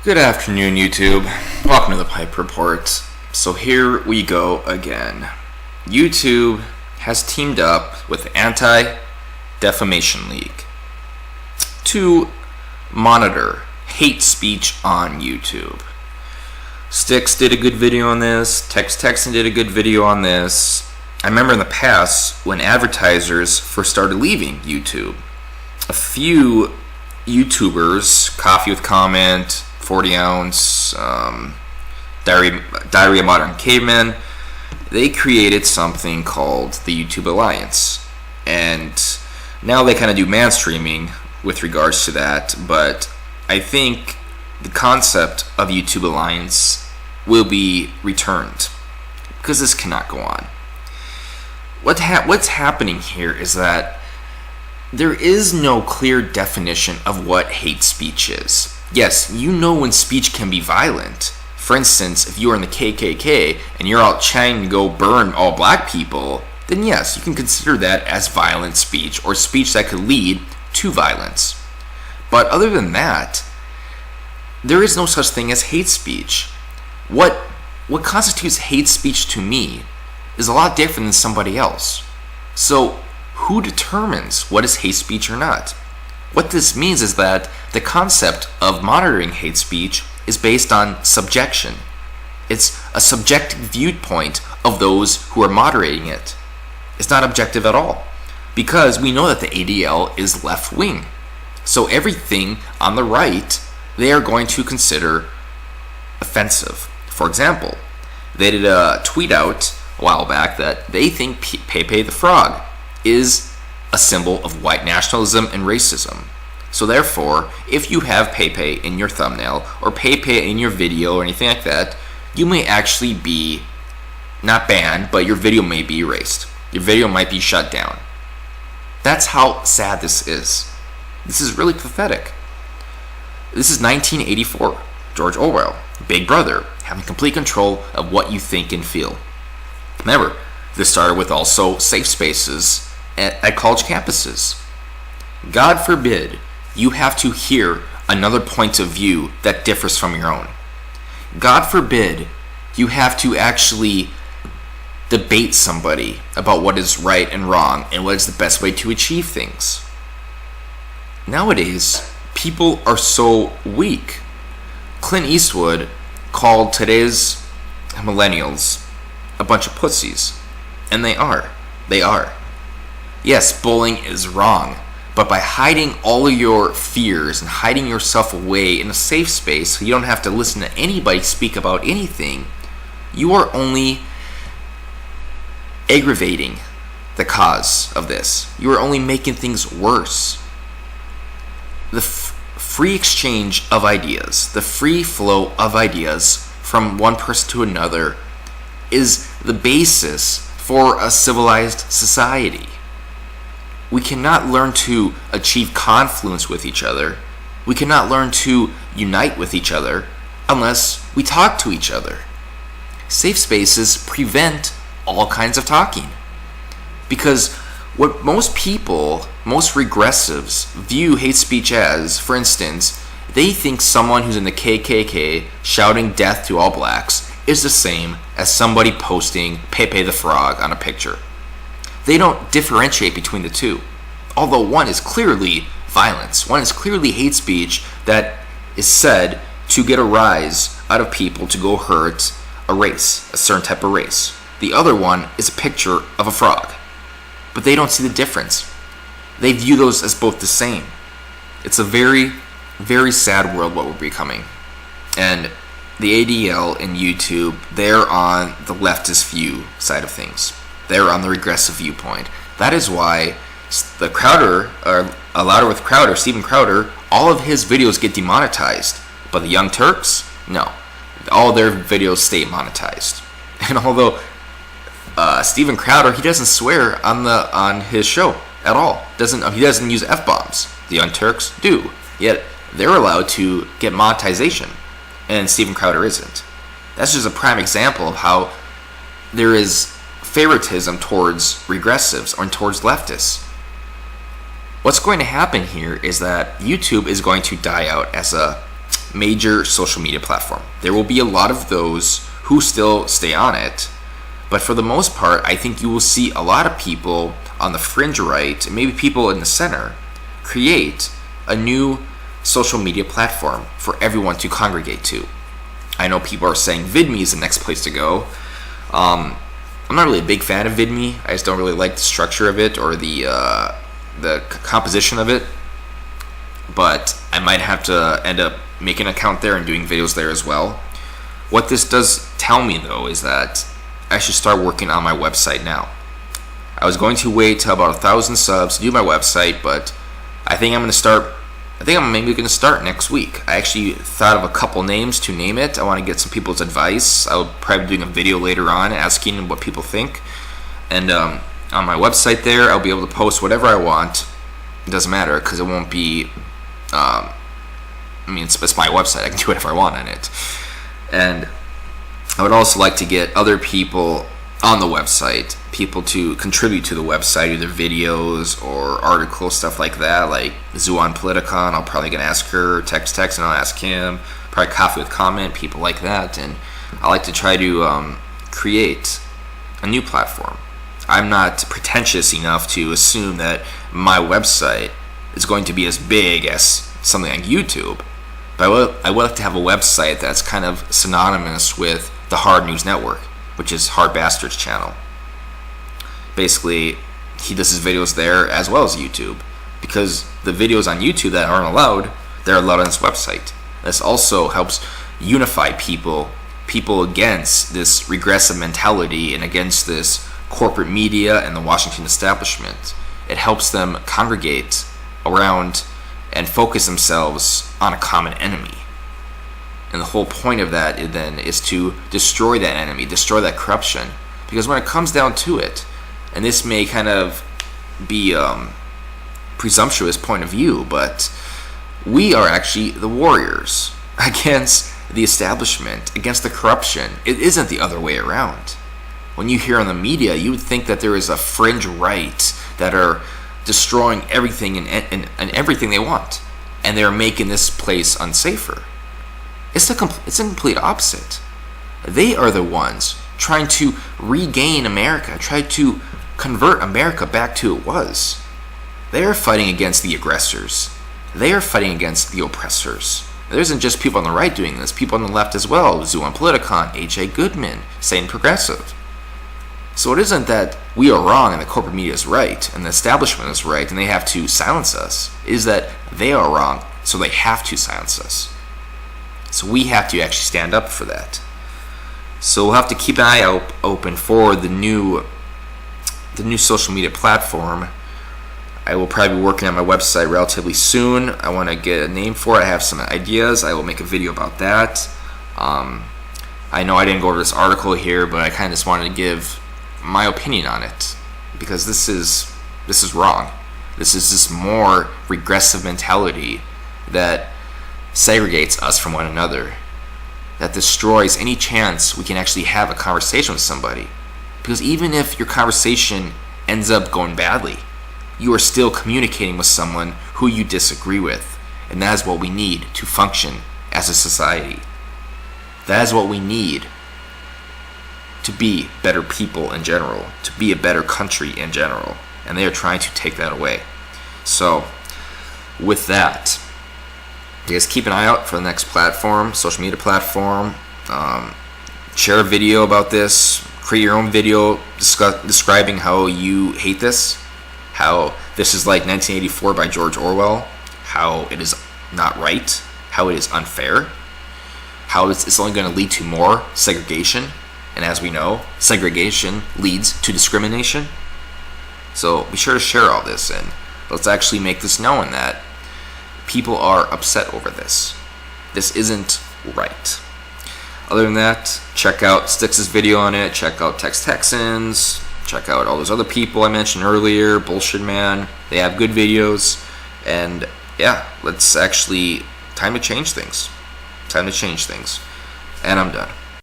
Good afternoon, YouTube. Welcome to the Pipe Report. So here we go again. YouTube has teamed up with Anti-Defamation League to monitor hate speech on YouTube. Styx did a good video on this. Texan did a good video on this. I remember in the past when advertisers first started leaving YouTube, a few YouTubers, Coffee with Comment, 40 Ounce, Diary of Modern Caveman, they created something called the YouTube Alliance. And now they kind of do man streaming with regards to that, but I think the concept of YouTube Alliance will be returned because this cannot go on. What's happening here is that there is no clear definition of what hate speech is. Yes, you know when speech can be violent. For instance, if you are in the KKK and you're out trying to go burn all black people, then yes, you can consider that as violent speech or speech that could lead to violence. But other than that, there is no such thing as hate speech. What constitutes hate speech to me is a lot different than somebody else. So, who determines what is hate speech or not? What this means is that the concept of monitoring hate speech is based on subjection. It's a subjective viewpoint of those who are moderating it. It's not objective at all, because we know that the ADL is left-wing. So everything on the right, they are going to consider offensive. For example, they did a tweet out a while back that they think Pepe the Frog is a symbol of white nationalism and racism. So therefore, if you have Pepe in your thumbnail or Pepe in your video or anything like that, you may actually be not banned, but your video may be erased. Your video might be shut down. That's how sad this is. This is really pathetic. This is 1984. George Orwell, Big Brother, having complete control of what you think and feel. Remember, this started with also safe spaces at college campuses. God forbid you have to hear another point of view that differs from your own. God forbid you have to actually debate somebody about what is right and wrong and what is the best way to achieve things. Nowadays, people are so weak. Clint Eastwood called today's millennials a bunch of pussies. And they are. They are. Yes, bullying is wrong, but by hiding all of your fears and hiding yourself away in a safe space so you don't have to listen to anybody speak about anything, you are only aggravating the cause of this. You are only making things worse. The free exchange of ideas, the free flow of ideas from one person to another is the basis for a civilized society. We cannot learn to achieve confluence with each other. We cannot learn to unite with each other unless we talk to each other. Safe spaces prevent all kinds of talking. Because what most people, most regressives, view hate speech as, for instance, they think someone who's in the KKK shouting death to all blacks is the same as somebody posting Pepe the Frog on a picture. They don't differentiate between the two. Although one is clearly violence, one is clearly hate speech that is said to get a rise out of people to go hurt a race, a certain type of race. The other one is a picture of a frog. But they don't see the difference. They view those as both the same. It's a very, very sad world what we're becoming. And the ADL and YouTube, they're on the leftist view side of things. They're on the regressive viewpoint. That is why the Crowder, or Louder with Crowder, Steven Crowder, all of his videos get demonetized. But the Young Turks, no. All their videos stay monetized. And although Steven Crowder, he doesn't swear on his show at all. He doesn't use F-bombs. The Young Turks do. Yet they're allowed to get monetization. And Steven Crowder isn't. That's just a prime example of how there is favoritism towards regressives or towards leftists. What's going to happen here is that YouTube is going to die out as a major social media platform. There will be a lot of those who still stay on it, but for the most part, I think you will see a lot of people on the fringe right, and maybe people in the center, create a new social media platform for everyone to congregate to. I know people are saying VidMe is the next place to go. I'm not really a big fan of VidMe. I just don't really like the structure of it or the composition of it. But I might have to end up making an account there and doing videos there as well. What this does tell me, though, is that I should start working on my website now. I was going to wait till about 1,000 subs to do my website, but I think I'm maybe going to start next week. I actually thought of a couple names to name it. I want to get some people's advice. I'll probably be doing a video later on asking what people think. And on my website there, I'll be able to post whatever I want. It doesn't matter because it won't be... it's my website. I can do whatever I want on it. And I would also like to get other people on the website, people to contribute to the website, either videos or articles, stuff like that, like Zuan Politicon. I'm probably going to ask her, text, and I'll ask him. Probably Coffee with Comment, people like that. And I like to try to create a new platform. I'm not pretentious enough to assume that my website is going to be as big as something like YouTube. But I would like to have a website that's kind of synonymous with the Hard News Network, which is Hard Bastard's channel. Basically, he does his videos there as well as YouTube, because the videos on YouTube that aren't allowed, they're allowed on his website. This also helps unify people against this regressive mentality and against this corporate media and the Washington establishment. It helps them congregate around and focus themselves on a common enemy. And the whole point of that then is to destroy that enemy, destroy that corruption. Because when it comes down to it, and this may kind of be a presumptuous point of view, but we are actually the warriors against the establishment, against the corruption. It isn't the other way around. When you hear on the media, you would think that there is a fringe right that are destroying everything and everything they want, and they're making this place unsafer. It's the complete opposite. They are the ones trying to regain America, try to convert America back to it was. They are fighting against the aggressors. They are fighting against the oppressors. There isn't just people on the right doing this, people on the left as well. Zuan Politicon, H.A. Goodman, saying progressive. So it isn't that we are wrong and the corporate media is right and the establishment is right and they have to silence us. It is that they are wrong, so they have to silence us. So we have to actually stand up for that. So we'll have to keep an eye open for the new social media platform. I will probably be working on my website relatively soon. I want to get a name for it. I have some ideas. I will make a video about that. I know I didn't go over this article here, but I kind of just wanted to give my opinion on it, because this is wrong. This is just more regressive mentality that segregates us from one another, that destroys any chance we can actually have a conversation with somebody. Because even if your conversation ends up going badly, you are still communicating with someone who you disagree with, and that is what we need to function as a society. That is what we need to be better people in general, to be a better country in general, and they are trying to take that away. So with that, you guys keep an eye out for the next platform, social media platform. Share a video about this, create your own video describing how you hate this, how this is like 1984 by George Orwell, how it is not right, how it is unfair, how it's only going to lead to more segregation. And as we know, segregation leads to discrimination. So be sure to share all this, and let's actually make this known that people are upset over this. This isn't right. Other than that, check out Styx's video on it, check out Texans, check out all those other people I mentioned earlier, Bullshit Man. They have good videos, and yeah, let's actually, time to change things. And I'm done.